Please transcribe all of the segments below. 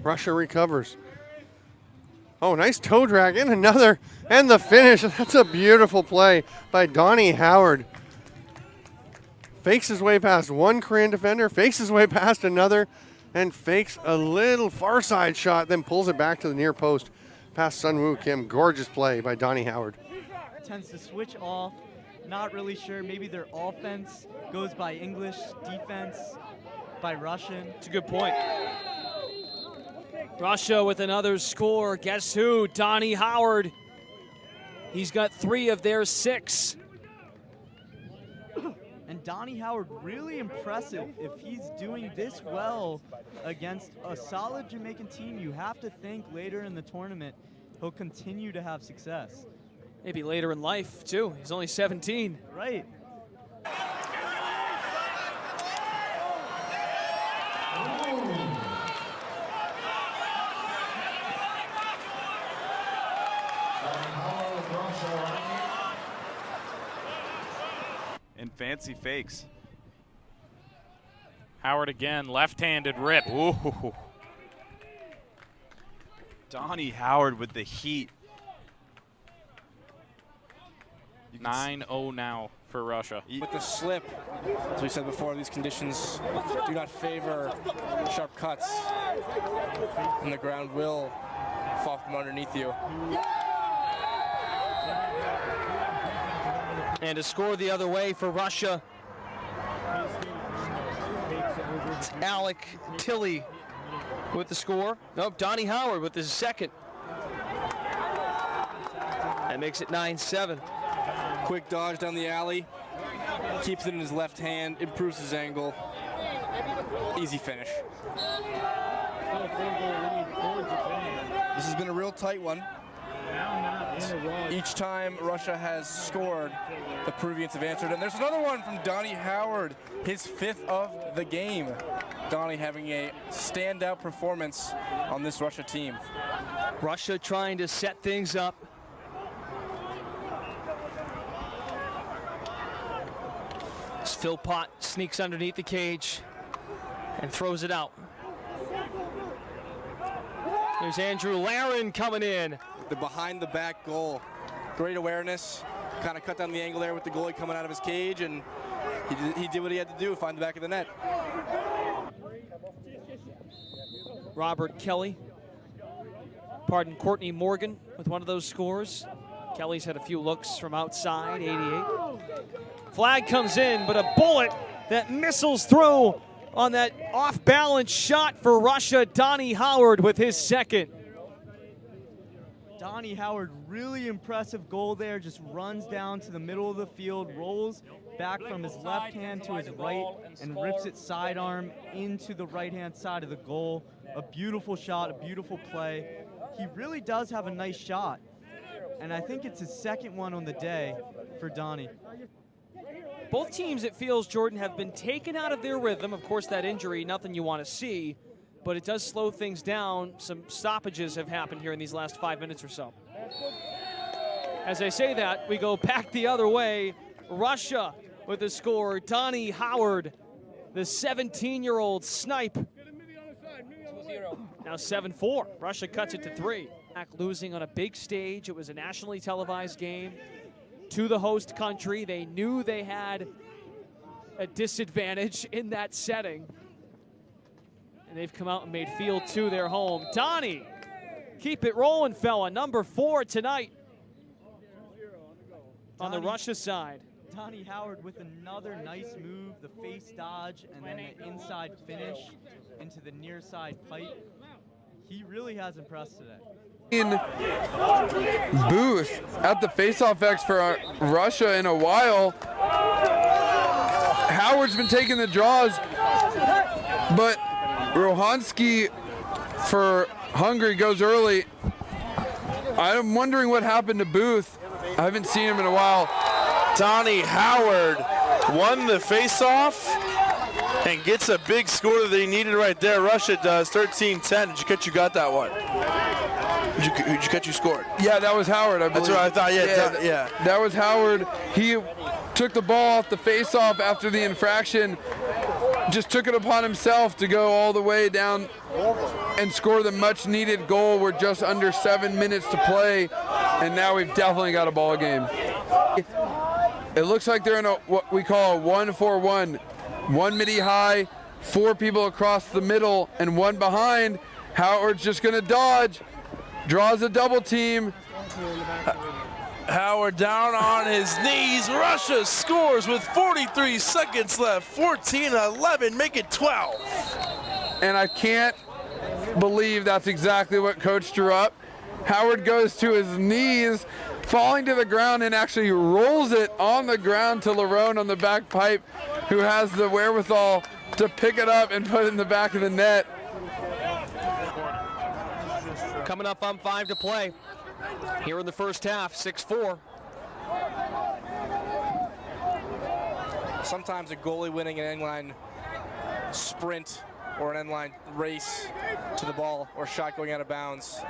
Russia recovers. Oh, nice toe drag in another, and the finish. That's a beautiful play by Donnie Howard. Fakes his way past one Korean defender, fakes his way past another, and fakes a little far side shot, then pulls it back to the near post past Sun Woo Kim. Gorgeous play by Donnie Howard. Tends to switch off, not really sure. Maybe their offense goes by English, defense by Russian. It's a good point. Russia with another score. Guess who? Donnie Howard. He's got 3 of their 6. And Donnie Howard, really impressive. If he's doing this well against a solid Jamaican team, you have to think later in the tournament he'll continue to have success. Maybe later in life, too. He's only 17. Right. And fancy fakes. Howard again, left-handed rip. Ooh. Donnie Howard with the heat. 9-0 now for Russia. With the slip, as we said before, these conditions do not favor sharp cuts, and the ground will fall from underneath you. And to score the other way for Russia, it's Alec Tilley with the score. Nope, Donnie Howard with his second. That makes it 9-7. Quick dodge down the alley, keeps it in his left hand, improves his angle. Easy finish. This has been a real tight one. Each time Russia has scored, the Peruvians have answered. And there's another one from Donnie Howard, his 5th of the game. Donnie having a standout performance on this Russia team. Russia trying to set things up. As Philpott sneaks underneath the cage and throws it out. There's Andrew Laren coming in. The behind-the-back goal. Great awareness. Kind of cut down the angle there with the goalie coming out of his cage, and he did what he had to do, find the back of the net. Robert Kelly, Courtney Morgan with one of those scores. Kelly's had a few looks from outside, 88. Flag comes in, but a bullet that missiles through on that off-balance shot for Russia. Donnie Howard with his second. Donnie Howard, really impressive goal there, just runs down to the middle of the field, rolls back from his left hand to his right, and rips it sidearm into the right-hand side of the goal. A beautiful shot, a beautiful play. He really does have a nice shot, and I think it's his second one on the day for Donnie. Both teams, it feels, Jordan, have been taken out of their rhythm. Of course, that injury, nothing you want to see, but it does slow things down. Some stoppages have happened here in these last 5 minutes or so. As I say that, we go back the other way. Russia with the score. Donnie Howard, the 17-year-old snipe. Now 7-4. Russia cuts it to 3. Back losing on a big stage. It was a nationally televised game to the host country. They knew they had a disadvantage in that setting. And they've come out and made Field 2 their home. Donnie, keep it rolling, fella. Number 4 tonight on the Russia side. Donnie Howard with another nice move, the face dodge, and then the inside finish into the near side pipe. He really has impressed today. Booth at the faceoff X for Russia in a while. Howard's been taking the draws, but Rohansky for Hungary goes early. I'm wondering what happened to Booth. I haven't seen him in a while. Donnie Howard won the faceoff and gets a big score that he needed right there. Russia does 13-10. Did you catch you got that one? Did you catch you scored? Yeah, that was Howard, I believe. That's what I thought, yeah. That was Howard. He took the ball off the faceoff after the infraction, just took it upon himself to go all the way down and score the much needed goal. We're just under 7 minutes to play, and now we've definitely got a ball game. It looks like they're in a what we call a 1-4-1. One midi high, 4 people across the middle, and 1 behind. Howard's just gonna dodge, draws a double team. Howard down on his knees. Russia scores with 43 seconds left. 14-11, make it 12. And I can't believe that's exactly what Coach drew up. Howard goes to his knees, falling to the ground, and actually rolls it on the ground to Larone on the back pipe, who has the wherewithal to pick it up and put it in the back of the net. Coming up on 5 to play here in the first half, 6-4. Sometimes a goalie winning an end-line sprint or an end-line race to the ball or shot going out of bounds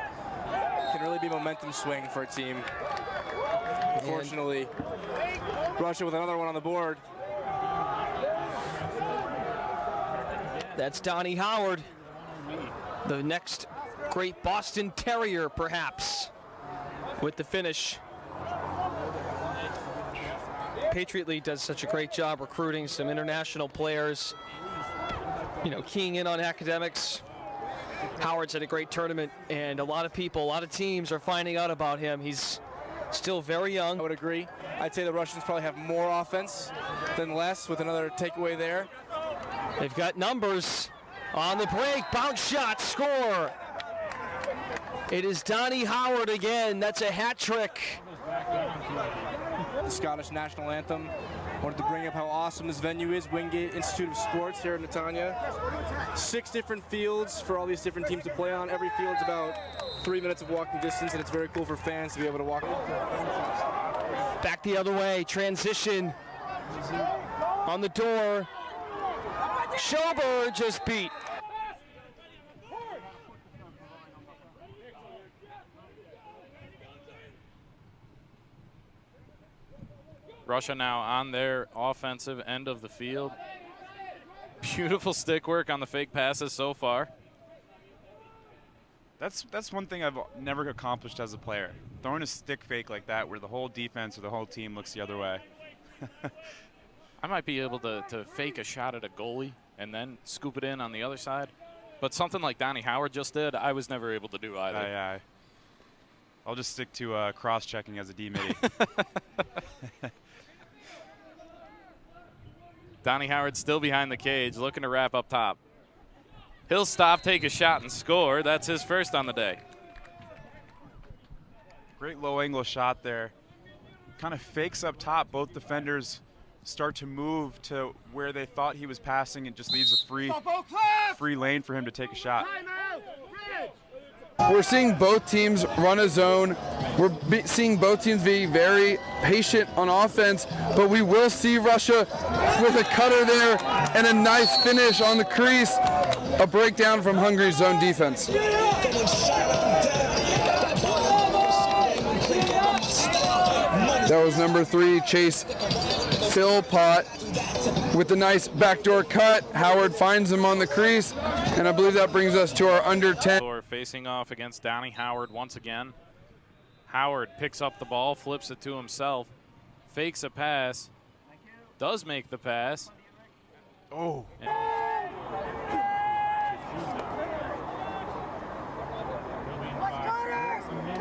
can really be a momentum swing for a team. Unfortunately, Russia with another one on the board. That's Donnie Howard, the next great Boston Terrier, perhaps, with the finish. Patriot League does such a great job recruiting some international players, you know, keying in on academics. Howard's had a great tournament, and a lot of people, a lot of teams are finding out about him. He's still very young. I would agree. I'd say the Russians probably have more offense than less, with another takeaway there. They've got numbers on the break. Bounce shot, score. It is Donnie Howard again. That's a hat trick. The Scottish national anthem. Wanted to bring up how awesome this venue is, Wingate Institute of Sports here in Netanya. 6 different fields for all these different teams to play on. Every field's about 3 minutes of walking distance, and it's very cool for fans to be able to walk. Back the other way, transition on the door. Schober just beat. Russia now on their offensive end of the field. Beautiful stick work on the fake passes so far. That's one thing I've never accomplished as a player. Throwing a stick fake like that where the whole defense or the whole team looks the other way. I might be able to fake a shot at a goalie and then scoop it in on the other side. But something like Donnie Howard just did, I was never able to do either. I'll just stick to cross-checking as a D-midi. Donnie Howard still behind the cage, looking to wrap up top. He'll stop, take a shot, and score. That's his first on the day. Great low-angle shot there. Kind of fakes up top. Both defenders start to move to where they thought he was passing and just leaves a free lane for him to take a shot. We're seeing both teams run a zone. We're seeing both teams be very patient on offense, but we will see Russia with a cutter there and a nice finish on the crease. A breakdown from Hungary's zone defense. That was number 3, Chase Philpott, with the nice backdoor cut. Howard finds him on the crease, and I believe that brings us to our under 10. Facing off against Donnie Howard once again. Howard picks up the ball, flips it to himself, fakes a pass, does make the pass. Oh.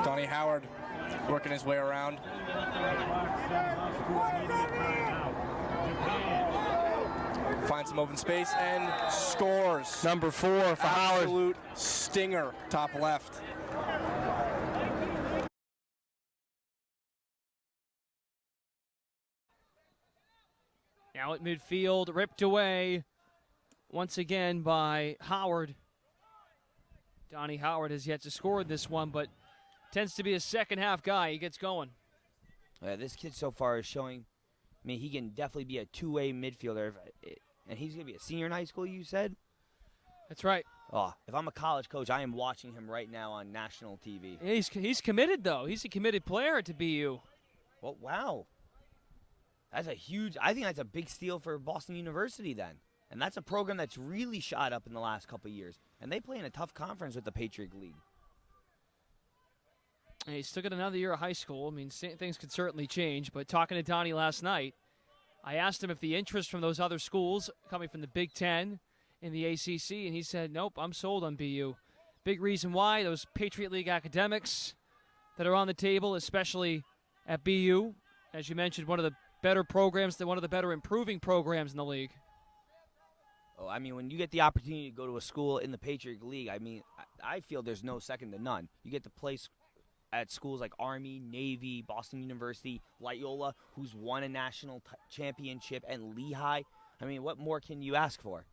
Donnie Howard working his way around. Finds some open space and scores. Number 4 for Howard. Absolute stinger, top left. Now at midfield, ripped away once again by Howard. Donnie Howard has yet to score this one, but tends to be a second half guy. He gets going. This kid so far is showing, I mean, he can definitely be a two-way midfielder. And he's going to be a senior in high school, you said? That's right. Oh, if I'm a college coach, I am watching him right now on national TV. He's committed, though. He's a committed player to BU. Well, wow. That's a huge, I think that's a big steal for Boston University then. And that's a program that's really shot up in the last couple of years. And they play in a tough conference with the Patriot League. And he's still got another year of high school. I mean, things could certainly change. But talking to Donnie last night, I asked him if the interest from those other schools coming from the Big Ten in the ACC, and he said, nope, I'm sold on BU. Big reason why, those Patriot League academics that are on the table, especially at BU. As you mentioned, one of the better programs, one of the better improving programs in the league. Oh, I mean, when you get the opportunity to go to a school in the Patriot League, I mean, I feel there's no second to none. You get to play at schools like Army, Navy, Boston University, Loyola, who's won a national championship, and Lehigh. I mean, what more can you ask for?